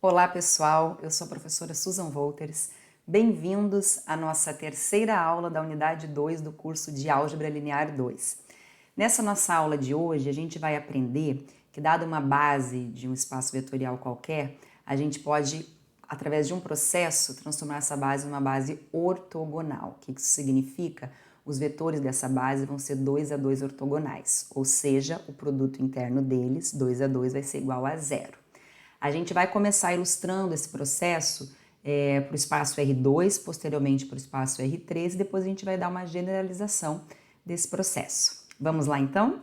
Olá pessoal, eu sou a professora Susan Wolters. Bem-vindos à nossa terceira aula da unidade 2 do curso de Álgebra Linear 2. Nessa nossa aula de hoje, a gente vai aprender que, dada uma base de um espaço vetorial qualquer, a gente pode, através de um processo, transformar essa base numa base ortogonal. O que isso significa? Os vetores dessa base vão ser 2 a 2 ortogonais, ou seja, o produto interno deles, 2 a 2, vai ser igual a zero. A gente vai começar ilustrando esse processo para o espaço R2, posteriormente para o espaço R3, e depois a gente vai dar uma generalização desse processo. Vamos lá então?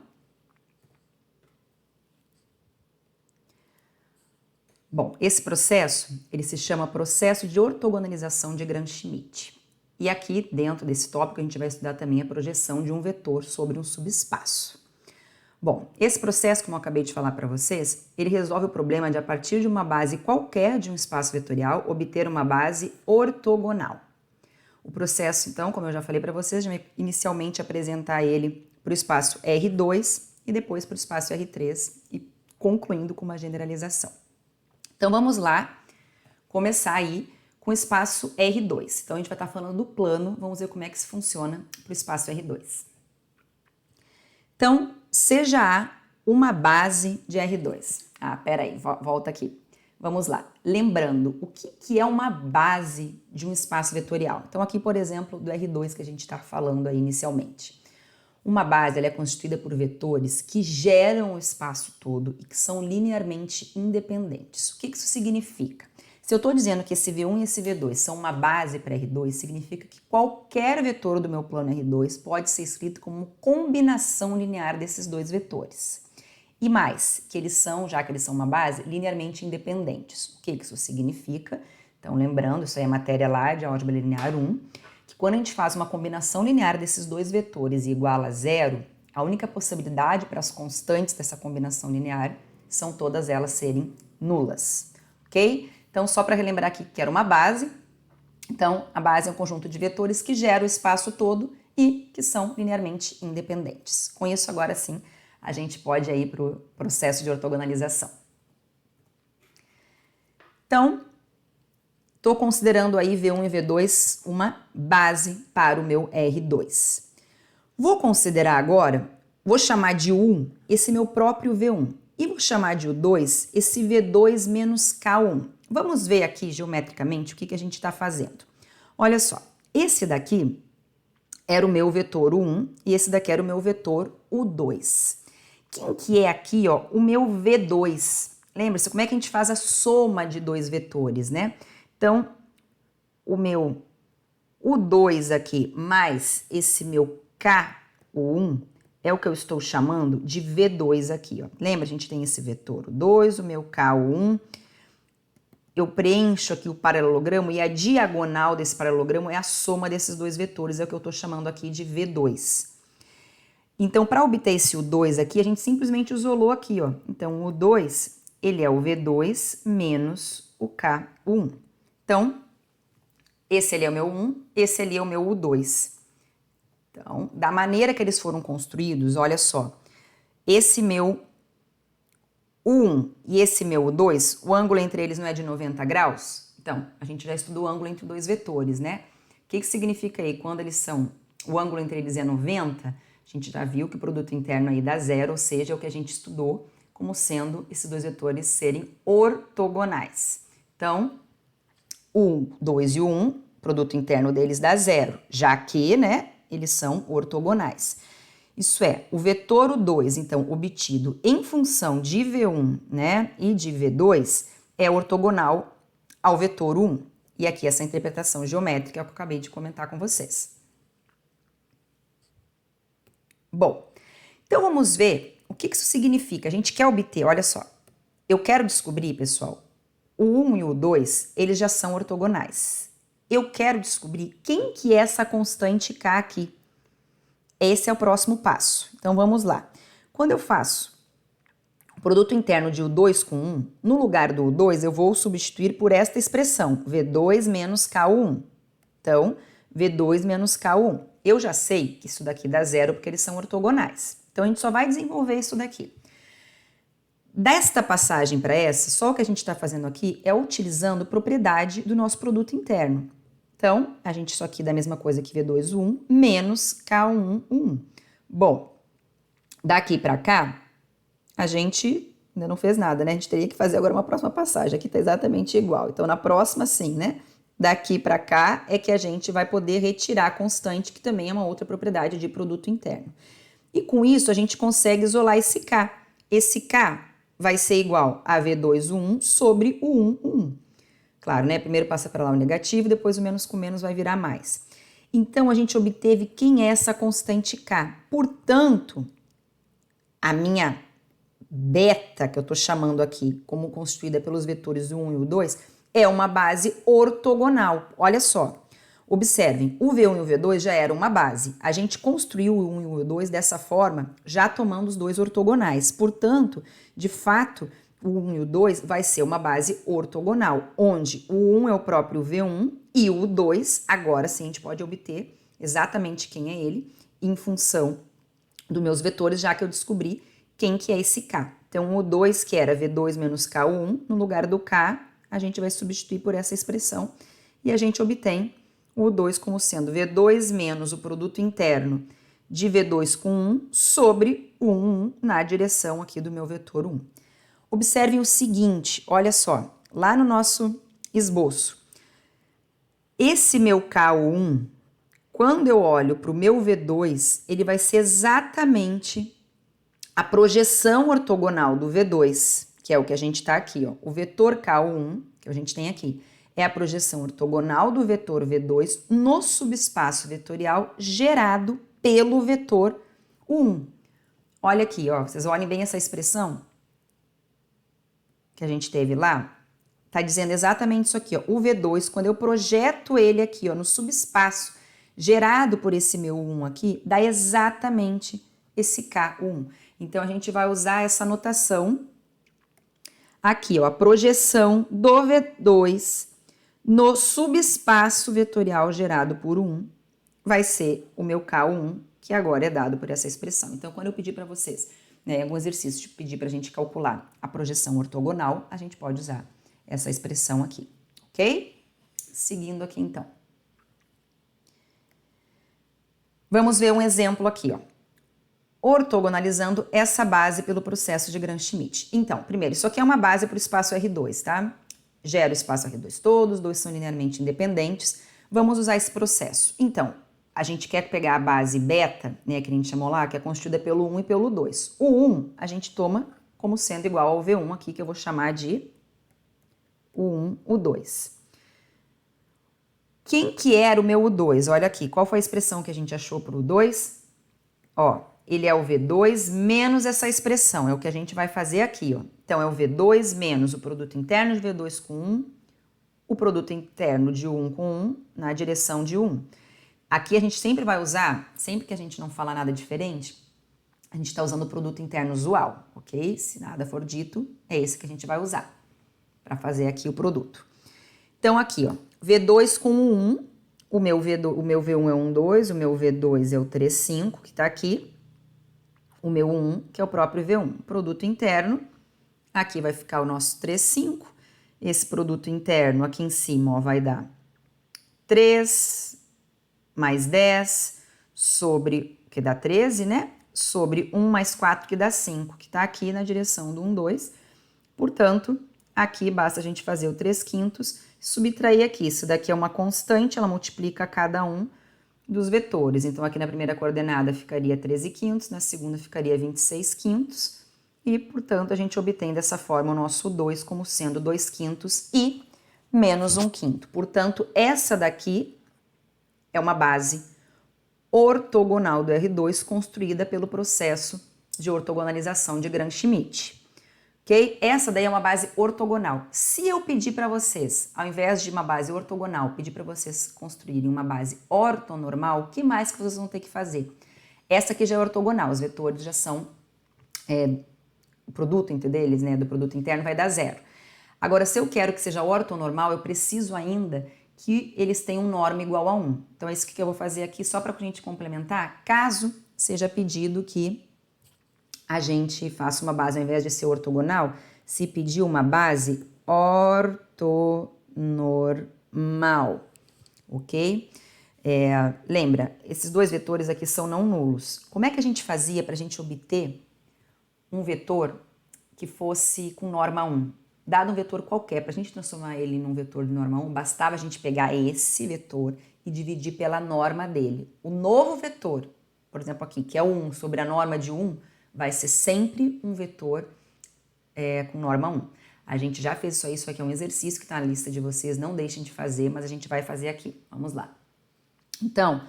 Bom, esse processo, ele se chama processo de ortogonalização de Gram-Schmidt. E aqui, dentro desse tópico, a gente vai estudar também a projeção de um vetor sobre um subespaço. Bom, esse processo, como eu acabei de falar para vocês, ele resolve o problema de, a partir de uma base qualquer de um espaço vetorial, obter uma base ortogonal. O processo, então, como eu já falei para vocês, a gente vai inicialmente apresentar ele para o espaço R2 e depois para o espaço R3 e concluindo com uma generalização. Então, vamos lá começar aí com o espaço R2. Então, a gente vai estar falando do plano, vamos ver como é que isso funciona para o espaço R2. Então, seja A uma base de R2. Peraí, volta aqui. Vamos lá. Lembrando, o que é uma base de um espaço vetorial? Então, aqui, por exemplo, do R2 que a gente está falando aí inicialmente. Uma base ela é constituída por vetores que geram o espaço todo e que são linearmente independentes. O que isso significa? Se eu estou dizendo que esse V1 e esse V2 são uma base para R2, significa que qualquer vetor do meu plano R2 pode ser escrito como combinação linear desses dois vetores. E mais, que eles são, já que eles são uma base, linearmente independentes. O que isso significa? Então, lembrando, isso aí é matéria lá de álgebra linear 1, que quando a gente faz uma combinação linear desses dois vetores e igual a zero, a única possibilidade para as constantes dessa combinação linear são todas elas serem nulas, ok? Então, só para relembrar aqui que era uma base, então a base é um conjunto de vetores que gera o espaço todo e que são linearmente independentes. Com isso, agora sim, a gente pode ir para o processo de ortogonalização. Então, estou considerando aí V1 e V2 uma base para o meu R2. Vou considerar agora, vou chamar de U1 esse meu próprio V1 e vou chamar de U2 esse V2 menos K1. Vamos ver aqui geometricamente o que a gente está fazendo. Olha só, esse daqui era o meu vetor U1 e esse daqui era o meu vetor U2. Quem que é aqui, ó, o meu V2? Lembra-se como é que a gente faz a soma de dois vetores, né? Então, o meu U2 aqui mais esse meu K1 é o que eu estou chamando de V2 aqui, ó. Lembra, a gente tem esse vetor U2, o meu K1. Eu preencho aqui o paralelogramo e a diagonal desse paralelogramo é a soma desses dois vetores, é o que eu estou chamando aqui de V2. Então, para obter esse U2 aqui, a gente simplesmente isolou aqui, ó. Então, o U2, ele é o V2 menos o K1. Então, esse ali é o meu 1, esse ali é o meu U2. Então, da maneira que eles foram construídos, olha só, esse meu U1 e esse meu U2, o ângulo entre eles não é de 90 graus? Então, a gente já estudou o ângulo entre dois vetores, né? O que significa aí? Quando eles são, o ângulo entre eles é 90, a gente já viu que o produto interno aí dá zero, ou seja, é o que a gente estudou como sendo esses dois vetores serem ortogonais. Então, o 2 e o 1, produto interno deles dá zero, já que, né, eles são ortogonais. Isso é, o vetor U2, então, obtido em função de V1, né, e de V2, é ortogonal ao vetor U1. E aqui essa interpretação geométrica é o que eu acabei de comentar com vocês. Bom, então vamos ver o que isso significa. A gente quer obter, olha só, eu quero descobrir, pessoal, o 1 e o 2, eles já são ortogonais. Eu quero descobrir quem que é essa constante K aqui. Esse é o próximo passo. Então, vamos lá. Quando eu faço o produto interno de U2 com 1, no lugar do U2, eu vou substituir por esta expressão, V2 menos K1. Então, V2 menos K1. Eu já sei que isso daqui dá zero porque eles são ortogonais. Então, a gente só vai desenvolver isso daqui. Desta passagem para essa, só o que a gente está fazendo aqui é utilizando propriedade do nosso produto interno. Então, a gente isso aqui dá a mesma coisa que V2, U1, menos K1, U1. Bom, daqui para cá, a gente ainda não fez nada, né? A gente teria que fazer agora uma próxima passagem. Aqui está exatamente igual. Então, na próxima, sim, né? Daqui para cá é que a gente vai poder retirar a constante, que também é uma outra propriedade de produto interno. E com isso, a gente consegue isolar esse K. Esse K vai ser igual a V2, U1 sobre o 1, U1. Claro, né? Primeiro passa para lá o negativo, depois o menos com menos vai virar mais. Então, a gente obteve quem é essa constante K. Portanto, a minha beta, que eu estou chamando aqui como constituída pelos vetores U1 e U2, é uma base ortogonal. Olha só. Observem, o V1 e o V2 já eram uma base. A gente construiu o 1 e o 2 dessa forma, já tomando os dois ortogonais. Portanto, de fato, o 1 e o 2 vai ser uma base ortogonal, onde o 1 é o próprio V1 e o 2, agora sim, a gente pode obter exatamente quem é ele, em função dos meus vetores, já que eu descobri quem que é esse K. Então, o 2, que era V2 menos K1, no lugar do K, a gente vai substituir por essa expressão e a gente obtém o 2 como sendo V2 menos o produto interno de V2 com 1 sobre o 1 na direção aqui do meu vetor 1. Observem o seguinte, olha só, lá no nosso esboço, esse meu K1, quando eu olho para o meu V2, ele vai ser exatamente a projeção ortogonal do V2, que é o que a gente está aqui, ó, o vetor K1, que a gente tem aqui, é a projeção ortogonal do vetor V2 no subespaço vetorial gerado pelo vetor 1. Olha aqui, ó, vocês olhem bem essa expressão que a gente teve lá. Tá dizendo exatamente isso aqui, ó, o V2, quando eu projeto ele aqui, ó, no subespaço gerado por esse meu 1 aqui, dá exatamente esse K1. Então, a gente vai usar essa notação aqui, ó, a projeção do V2 no subespaço vetorial gerado por 1 vai ser o meu K1, que agora é dado por essa expressão. Então, quando eu pedir para vocês, né, em algum exercício, de pedir para a gente calcular a projeção ortogonal, a gente pode usar essa expressão aqui, ok? Seguindo aqui, então. Vamos ver um exemplo aqui, ó. Ortogonalizando essa base pelo processo de Gram-Schmidt. Então, primeiro, isso aqui é uma base para o espaço R2, tá? Gera o espaço R2 todo, os dois são linearmente independentes. Vamos usar esse processo. Então, a gente quer pegar a base beta, né, que a gente chamou lá, que é constituída pelo 1 e pelo 2. O 1 a gente toma como sendo igual ao V1 aqui, que eu vou chamar de o 1, o 2. Quem que era o meu U2? Olha aqui, qual foi a expressão que a gente achou para o 2? Ó, ele é o V2 menos essa expressão, é o que a gente vai fazer aqui, ó. Então, é o V2 menos o produto interno de V2 com 1, o produto interno de 1 com 1 na direção de 1. Aqui a gente sempre vai usar, sempre que a gente não fala nada diferente, a gente está usando o produto interno usual, ok? Se nada for dito, é esse que a gente vai usar para fazer aqui o produto. Então, aqui, ó, V2 com 1, o meu V1 é 1, 2, o meu V2 é o 3, 5, que está aqui. O meu 1, que é o próprio V1. Produto interno, aqui vai ficar o nosso 3, 5. Esse produto interno aqui em cima, ó, vai dar 3 mais 10 sobre, que dá 13, né? Sobre 1 mais 4, que dá 5, que tá aqui na direção do 1, 2. Portanto, aqui basta a gente fazer o 3 quintos, subtrair aqui. Isso daqui é uma constante, ela multiplica cada um dos vetores. Então, aqui na primeira coordenada ficaria 13 quintos, na segunda ficaria 26 quintos, e, portanto, a gente obtém dessa forma o nosso 2 como sendo 2 quintos e menos 1 quinto. Portanto, essa daqui é uma base ortogonal do R2 construída pelo processo de ortogonalização de Gram-Schmidt. Ok? Essa daí é uma base ortogonal. Se eu pedir para vocês, ao invés de uma base ortogonal, pedir para vocês construírem uma base ortonormal, o que mais que vocês vão ter que fazer? Essa aqui já é ortogonal, os vetores já são, o produto deles, né, do produto interno vai dar 0. Agora, se eu quero que seja ortonormal, eu preciso ainda que eles tenham norma igual a 1. Então, é isso que eu vou fazer aqui só para a gente complementar, caso seja pedido que a gente faça uma base, ao invés de ser ortogonal, se pedir uma base ortonormal, ok? Lembra, esses dois vetores aqui são não nulos. Como é que a gente fazia para a gente obter um vetor que fosse com norma 1? Dado um vetor qualquer, para a gente transformar ele num vetor de norma 1, bastava a gente pegar esse vetor e dividir pela norma dele. O novo vetor, por exemplo aqui, que é 1 sobre a norma de 1, vai ser sempre um vetor com norma 1. A gente já fez isso aqui é um exercício que está na lista de vocês, não deixem de fazer, mas a gente vai fazer aqui. Vamos lá. Então,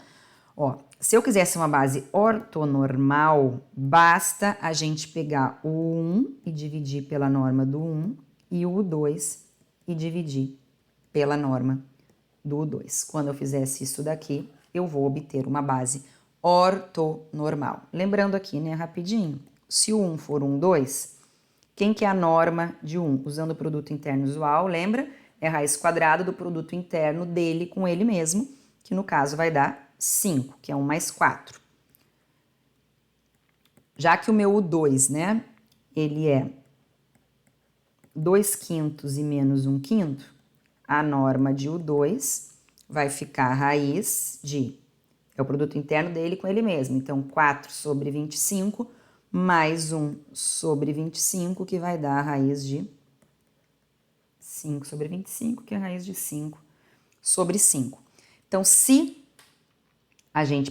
ó, se eu quisesse uma base ortonormal, basta a gente pegar o 1 e dividir pela norma do 1 e o 2 e dividir pela norma do 2. Quando eu fizesse isso daqui, eu vou obter uma base ortonormal. Lembrando aqui, né, rapidinho, se o 1 for 1, 2, quem que é a norma de 1? Usando o produto interno usual, lembra? É a raiz quadrada do produto interno dele com ele mesmo, que no caso vai dar 5, que é 1 mais 4. Já que o meu U2, né, ele é 2 quintos e menos 1 quinto, a norma de U2 vai ficar a raiz de, é o produto interno dele com ele mesmo, então 4 sobre 25 mais 1 sobre 25, que vai dar a raiz de 5 sobre 25, que é a raiz de 5 sobre 5. Então, se a gente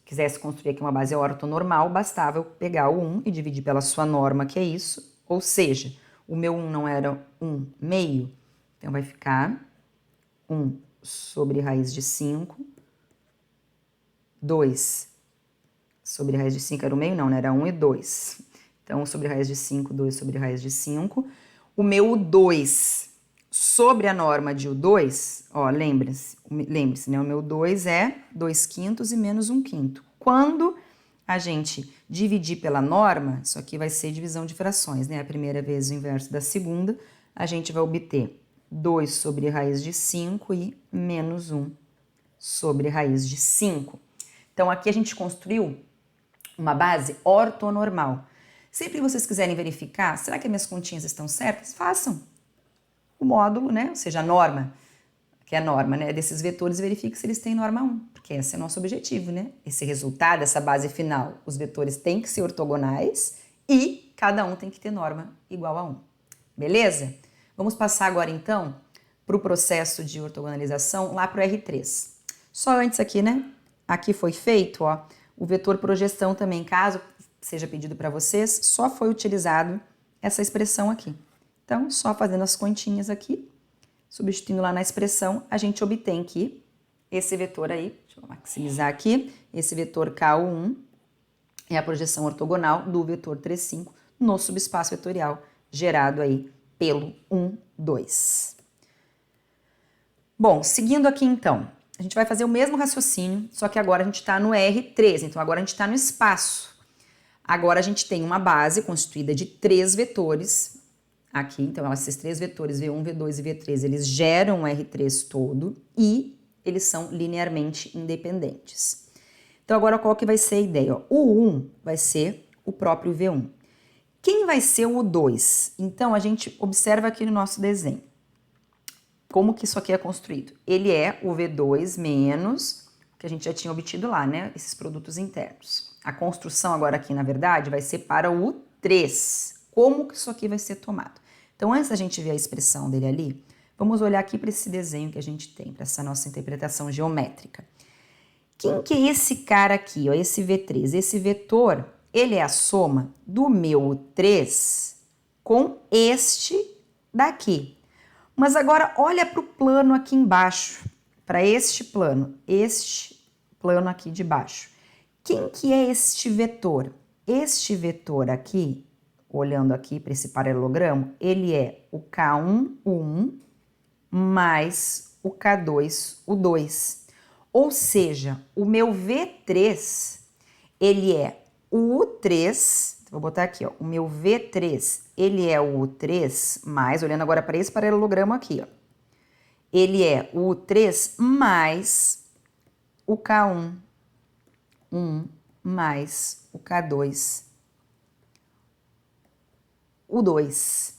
quisesse construir aqui uma base ortonormal, bastava eu pegar o 1 e dividir pela sua norma, que é isso, ou seja, o meu 1 não era 1 meio, então vai ficar 1 sobre raiz de 5, 2 sobre raiz de 5 era o meio? Não, né? Era 1 e 2. Então, 1 sobre raiz de 5, 2 sobre raiz de 5. O meu 2 sobre a norma de U2, ó, lembre-se, né? O meu 2 é 2 quintos e menos 1 quinto. Quando a gente dividir pela norma, isso aqui vai ser divisão de frações, né? A primeira vez o inverso da segunda, a gente vai obter 2 sobre raiz de 5 e menos 1 sobre raiz de 5. Então, aqui a gente construiu uma base ortonormal. Sempre que vocês quiserem verificar, será que as minhas continhas estão certas? Façam o módulo, né? Ou seja, a norma, que é a norma, né, desses vetores, verifique se eles têm norma 1, porque esse é o nosso objetivo, né? Esse resultado, essa base final, os vetores têm que ser ortogonais e cada um tem que ter norma igual a 1. Beleza? Vamos passar agora, então, para o processo de ortogonalização lá para o R3. Só antes aqui, né? Aqui foi feito, ó, o vetor projeção também, caso seja pedido para vocês, só foi utilizado essa expressão aqui. Então, só fazendo as continhas aqui, substituindo lá na expressão, a gente obtém que esse vetor aí, deixa eu maximizar aqui, esse vetor K1 é a projeção ortogonal do vetor 3, 5 no subespaço vetorial gerado aí pelo 1, 2. Bom, seguindo aqui então, a gente vai fazer o mesmo raciocínio, só que agora a gente está no R3, então agora a gente está no espaço. Agora a gente tem uma base constituída de 3 vetores aqui, então esses 3 vetores, V1, V2 e V3, eles geram o R3 todo e eles são linearmente independentes. Então agora qual que vai ser a ideia? Ó, o 1 vai ser o próprio V1. Quem vai ser o 2? Então a gente observa aqui no nosso desenho. Como que isso aqui é construído? Ele é o V2 menos o que a gente já tinha obtido lá, né? Esses produtos internos. A construção agora aqui, na verdade, vai ser para o 3. Como que isso aqui vai ser tomado? Então, antes da gente ver a expressão dele ali, vamos olhar aqui para esse desenho que a gente tem, para essa nossa interpretação geométrica. Quem que é esse cara aqui, ó, esse V3? Esse vetor, ele é a soma do meu 3 com este daqui. Mas agora olha para o plano aqui embaixo, para este plano aqui de baixo. Quem que é este vetor? Este vetor aqui, olhando aqui para esse paralelogramo, ele é o K1, o 1, mais o K2, o 2. Ou seja, o meu V3, ele é o U3, vou botar aqui, ó, o meu V3, ele é o U3 mais, olhando agora para esse paralelogramo aqui, ó, ele é o U3 mais o K1, 1 mais o K2, o 2.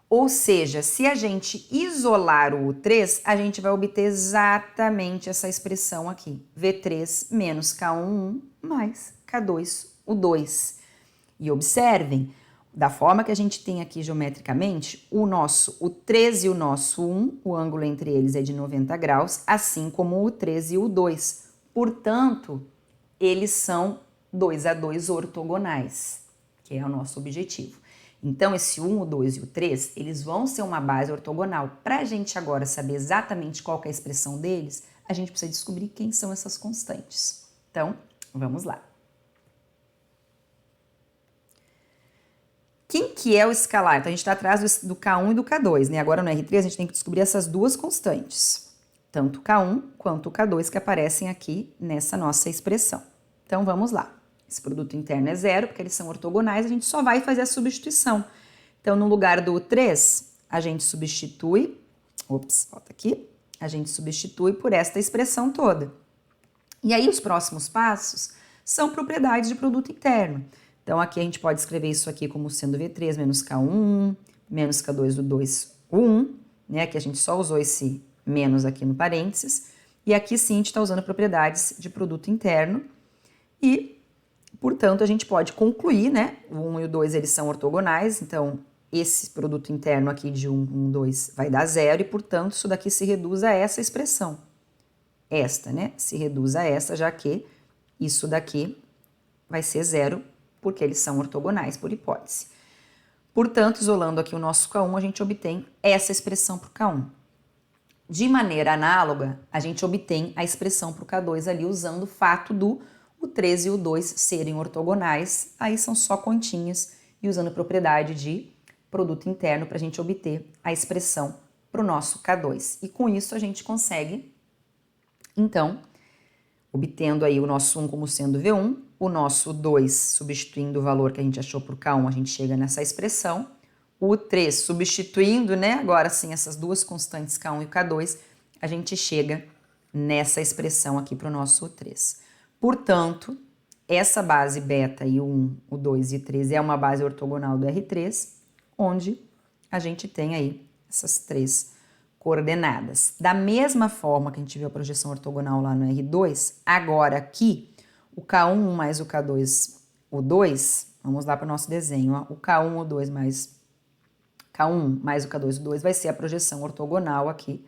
Ou seja, se a gente isolar o U3, a gente vai obter exatamente essa expressão aqui. V3 menos K1 mais K2, o 2. E observem, da forma que a gente tem aqui geometricamente, o 3 e o nosso 1, o ângulo entre eles é de 90 graus, assim como o 3 e o 2. Portanto, eles são 2 a 2 ortogonais, que é o nosso objetivo. Então, esse 1, o 2 e o 3, eles vão ser uma base ortogonal. Para a gente agora saber exatamente qual que é a expressão deles, a gente precisa descobrir quem são essas constantes. Então, vamos lá. Quem que é o escalar? Então, a gente está atrás do K1 e do K2, né? Agora no R3 a gente tem que descobrir essas duas constantes, tanto o K1 quanto o K2 que aparecem aqui nessa nossa expressão. Então, vamos lá. Esse produto interno é zero, porque eles são ortogonais, a gente só vai fazer a substituição. Então, no lugar do 3, a gente substitui, volta aqui, a gente substitui por esta expressão toda. E aí, os próximos passos são propriedades de produto interno. Então, aqui a gente pode escrever isso aqui como sendo V3 menos K1, menos K2 do 2, 1, né? Que a gente só usou esse menos aqui no parênteses. E aqui sim a gente está usando propriedades de produto interno. E, portanto, a gente pode concluir, né? O 1 e o 2 eles são ortogonais, então esse produto interno aqui de 1, 2 vai dar zero e, portanto, isso daqui se reduz a essa expressão. Esta, né? Se reduz a essa, já que isso daqui vai ser zero, porque eles são ortogonais, por hipótese. Portanto, isolando aqui o nosso K1, a gente obtém essa expressão para o K1. De maneira análoga, a gente obtém a expressão para o K2 ali, usando o fato do o 3 e o 2 serem ortogonais, aí são só continhas, e usando propriedade de produto interno para a gente obter a expressão para o nosso K2. E com isso a gente consegue, então, obtendo aí o nosso 1 como sendo V1, o nosso 2 substituindo o valor que a gente achou para o K1, a gente chega nessa expressão. O 3 substituindo, né, agora sim, essas duas constantes K1 e K2, a gente chega nessa expressão aqui para o nosso 3. Portanto, essa base beta e o 1, o 2 e o 3 é uma base ortogonal do R3, onde a gente tem aí essas três coordenadas. Da mesma forma que a gente viu a projeção ortogonal lá no R2, agora aqui, o K1 mais o K2, o 2, vamos lá para o nosso desenho, ó, o K1, o 2 mais K1 mais o K2, o 2 vai ser a projeção ortogonal aqui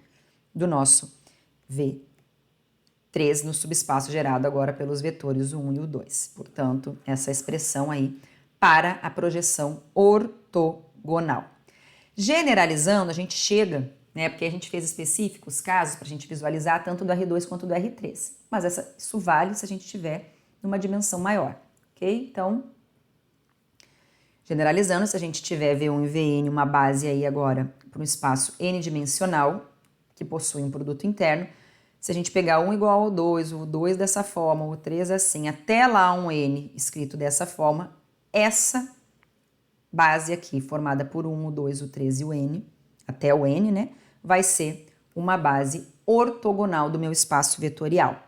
do nosso V3 no subespaço gerado agora pelos vetores o 1 e o 2. Portanto, essa expressão aí para a projeção ortogonal. Generalizando, a gente chega, né, porque a gente fez específicos casos para a gente visualizar tanto do R2 quanto do R3. Mas isso vale se a gente tiver numa dimensão maior, ok? Então, generalizando, se a gente tiver V1 e Vn, uma base aí agora para um espaço n-dimensional, que possui um produto interno, se a gente pegar 1 igual ao 2, o 2 dessa forma, o 3 assim, até lá um n escrito dessa forma, essa base aqui, formada por 1, o 2, o 3 e o n, até o n, né, vai ser uma base ortogonal do meu espaço vetorial.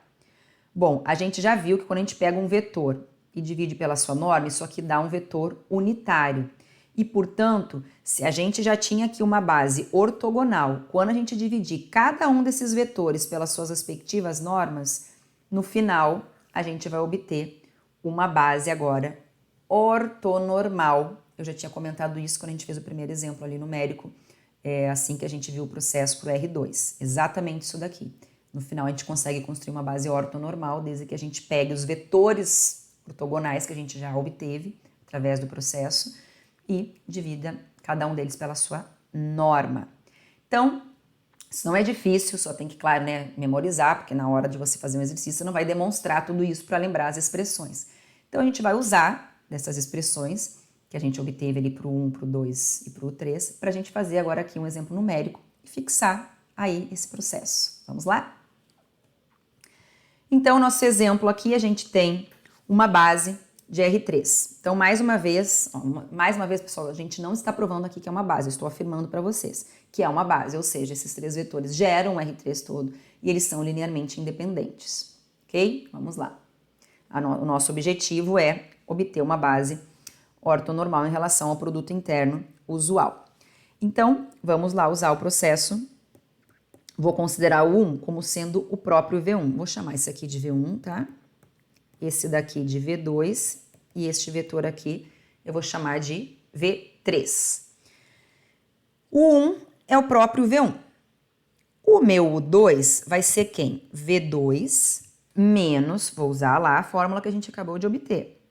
Bom, a gente já viu que quando a gente pega um vetor e divide pela sua norma, isso aqui dá um vetor unitário. E, portanto, se a gente já tinha aqui uma base ortogonal, quando a gente dividir cada um desses vetores pelas suas respectivas normas, no final a gente vai obter uma base agora ortonormal. Eu já tinha comentado isso quando a gente fez o primeiro exemplo ali numérico, assim que a gente viu o processo para o R2. Exatamente isso daqui. No final, a gente consegue construir uma base ortonormal, desde que a gente pegue os vetores ortogonais que a gente já obteve através do processo e divida cada um deles pela sua norma. Então, isso não é difícil, só tem que, claro, né, memorizar, porque na hora de você fazer um exercício, você não vai demonstrar tudo isso para lembrar as expressões. Então, a gente vai usar dessas expressões que a gente obteve ali para o 1, para o 2 e para o 3, para a gente fazer agora aqui um exemplo numérico e fixar aí esse processo. Vamos lá? Então, nosso exemplo aqui, a gente tem uma base de R3. Então, mais uma vez, pessoal, a gente não está provando aqui que é uma base, eu estou afirmando para vocês que é uma base, ou seja, esses três vetores geram o R3 todo e eles são linearmente independentes, ok? Vamos lá. O nosso objetivo é obter uma base ortonormal em relação ao produto interno usual. Então, vamos lá usar o processo. Vou considerar o 1 como sendo o próprio V1. Vou chamar esse aqui de V1, tá? Esse daqui de V2 e este vetor aqui eu vou chamar de V3. O 1 é o próprio V1. O meu U2 vai ser quem? V2 menos, vou usar lá a fórmula que a gente acabou de obter,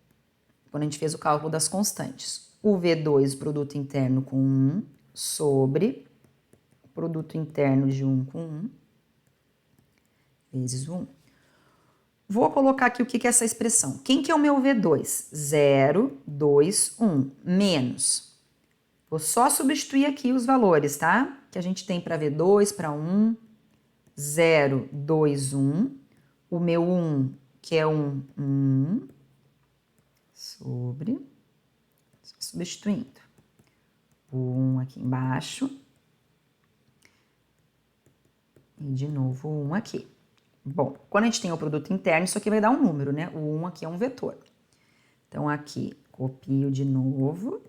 quando a gente fez o cálculo das constantes. O V2, produto interno com 1, sobre o produto interno de 1 com 1, vezes o 1. Vou colocar aqui o que é essa expressão. Quem que é o meu V2? 0, 2, 1, menos. Vou só substituir aqui os valores, tá? Que a gente tem para V2, para 1, 0, 2, 1. O meu 1, que é 1, sobre, só substituindo. O 1 aqui embaixo. E de novo o 1 aqui. Bom, quando a gente tem o produto interno, isso aqui vai dar um número, né? O 1 aqui é um vetor. Então, aqui, copio de novo.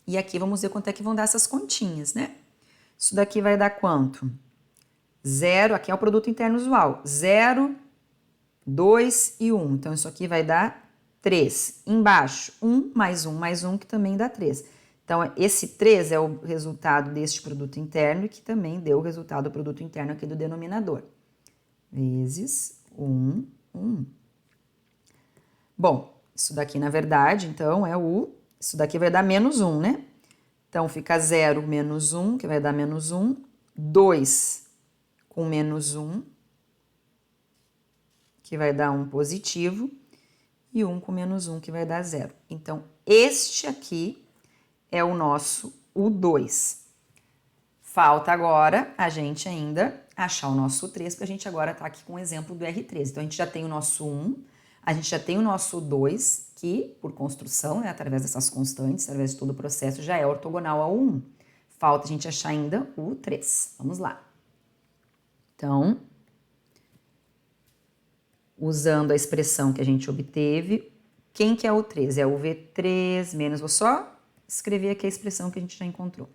E aqui vamos ver quanto é que vão dar essas continhas, né? Isso daqui vai dar quanto? 0, aqui é o produto interno usual. 0, 2 e 1. Então, isso aqui vai dar 3. Embaixo, 1 mais 1 mais 1, que também dá 3. Então, esse 3 é o resultado deste produto interno, que também deu o resultado do produto interno aqui do denominador. Vezes 1, 1. Bom, isso daqui, na verdade, então, é o... Isso daqui vai dar menos 1, né? Então, fica 0 menos 1, que vai dar menos 1. 2 com menos 1, que vai dar 1 positivo. E 1 com menos 1, que vai dar 0. Então, este aqui é o nosso U2. Falta agora a gente ainda achar o nosso 3, porque a gente agora está aqui com o exemplo do R3. Então, a gente já tem o nosso 1, a gente já tem o nosso 2, que, por construção, né, através dessas constantes, através de todo o processo, já é ortogonal ao 1. Falta a gente achar ainda o 3. Vamos lá. Então, usando a expressão que a gente obteve, quem que é o 3? É o V3 menos... Vou só escrever aqui a expressão que a gente já encontrou.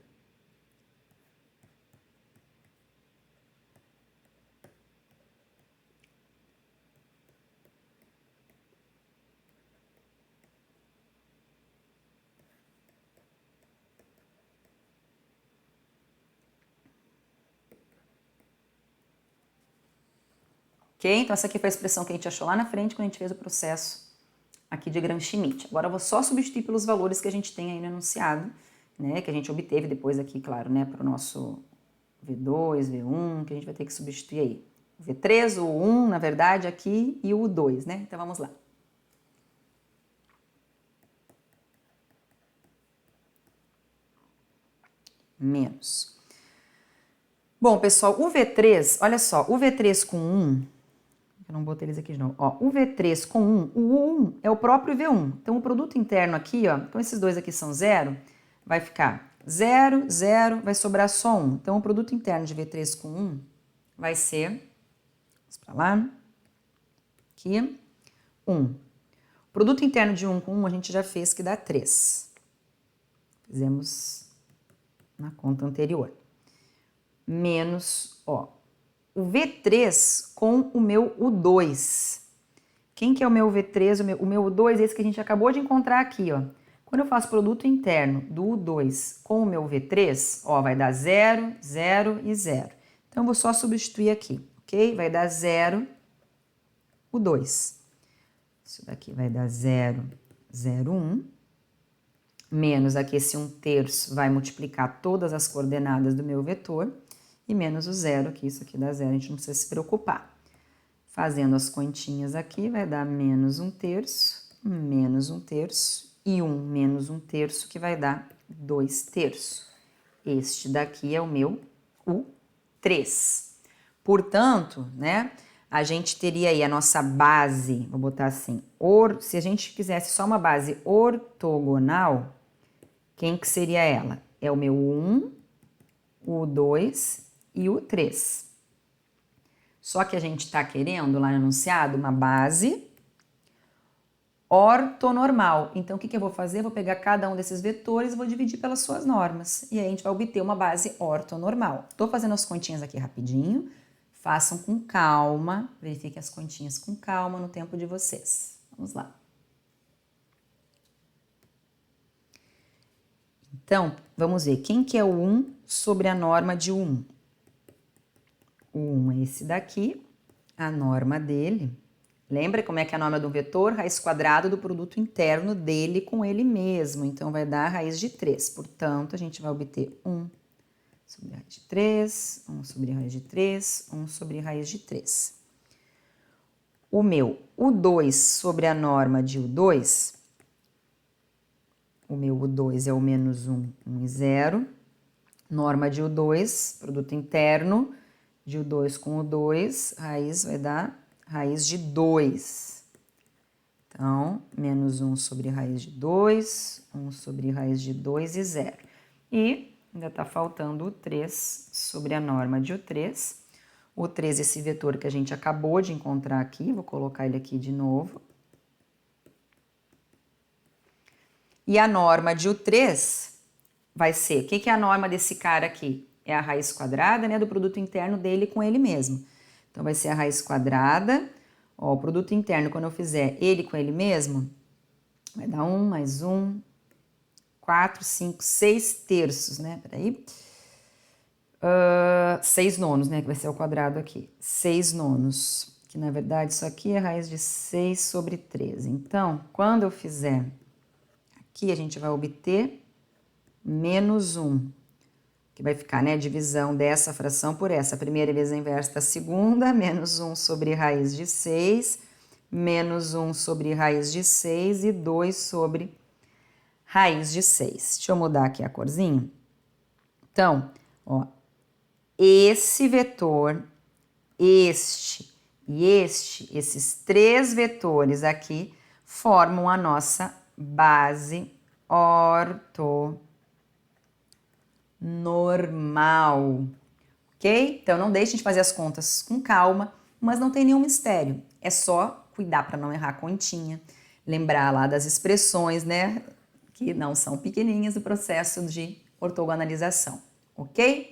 Ok? Então, essa aqui foi a expressão que a gente achou lá na frente quando a gente fez o processo aqui de Gram-Schmidt. Agora, eu vou só substituir pelos valores que a gente tem aí no enunciado, né? Que a gente obteve depois aqui, claro, né? Para o nosso V2, V1, que a gente vai ter que substituir aí. O V3, o 1, na verdade, aqui, e o 2, né? Então, vamos lá. Menos. Bom, pessoal, o V3, olha só, o V3 com 1... Eu não botei eles aqui de novo. Ó, o V3 com 1, o 1 é o próprio V1. Então, o produto interno aqui, ó, então esses dois aqui são 0, vai ficar 0, 0, vai sobrar só 1. Então, o produto interno de V3 com 1 vai ser, vamos pra lá, aqui, 1. O produto interno de 1 com 1 a gente já fez, que dá 3. Fizemos na conta anterior. Menos, ó, o V3 com o meu U2. Quem que é o meu V3? O meu U2 é esse que a gente acabou de encontrar aqui, ó. Quando eu faço produto interno do U2 com o meu V3, ó, vai dar 0, 0 e 0. Então, eu vou só substituir aqui, ok? Vai dar 0, U2. Isso daqui vai dar 0, 0, 1. Menos aqui esse 1/3 vai multiplicar todas as coordenadas do meu vetor. E menos o 0, que isso aqui dá 0, a gente não precisa se preocupar. Fazendo as continhas aqui, vai dar menos 1/3, menos 1/3 e 1 menos 1/3, que vai dar 2/3. Este daqui é o meu U3. Portanto, né, a gente teria aí a nossa base, vou botar assim, se a gente quisesse só uma base ortogonal, quem que seria ela? É o meu 1, o 2 e o 3. Só que a gente está querendo lá no enunciado uma base ortonormal. Então, o que eu vou fazer? Eu vou pegar cada um desses vetores e vou dividir pelas suas normas. E aí a gente vai obter uma base ortonormal. Estou fazendo as continhas aqui rapidinho. Façam com calma. Verifiquem as continhas com calma no tempo de vocês. Vamos lá. Então, vamos ver. Quem que é o 1 sobre a norma de 1? O 1 é esse daqui. A norma dele... Lembra como é que é a norma do vetor? Raiz quadrada do produto interno dele com ele mesmo. Então, vai dar a raiz de 3. Portanto, a gente vai obter 1 sobre a raiz de 3, 1 sobre a raiz de 3, 1 sobre a raiz de 3. O 2 sobre a norma de U2, o meu U2 é o menos 1, 1 e 0. Norma de U2, produto interno, de U2 com U2, raiz vai dar... raiz de 2. Então, menos 1 sobre raiz de 2, 1 sobre raiz de 2 e 0. E ainda está faltando o 3 sobre a norma de U3. O 3, esse vetor que a gente acabou de encontrar aqui, vou colocar ele aqui de novo. E a norma de U3 vai ser, o que é a norma desse cara aqui? É a raiz quadrada, né, do produto interno dele com ele mesmo. Então, vai ser a raiz quadrada, ó, o produto interno, quando eu fizer ele com ele mesmo, vai dar 1 mais 1, 4, 5, 6 terços, né? Peraí. 6 nonos, né? Que vai ser o quadrado aqui. 6 nonos, que na verdade isso aqui é a raiz de 6 sobre 13. Então, quando eu fizer aqui, a gente vai obter menos 1. Que vai ficar, né, a divisão dessa fração por essa. A primeira vezes a inversa da segunda, menos 1 sobre raiz de 6, menos 1 sobre raiz de 6 e 2 sobre raiz de 6. Deixa eu mudar aqui a corzinha. Então, ó, esse vetor, este e este, esses três vetores aqui, formam a nossa base ortonormal, ok? Então, não deixem de fazer as contas com calma, mas não tem nenhum mistério. É só cuidar para não errar a continha, lembrar lá das expressões, né? Que não são pequenininhas do processo de ortogonalização, ok?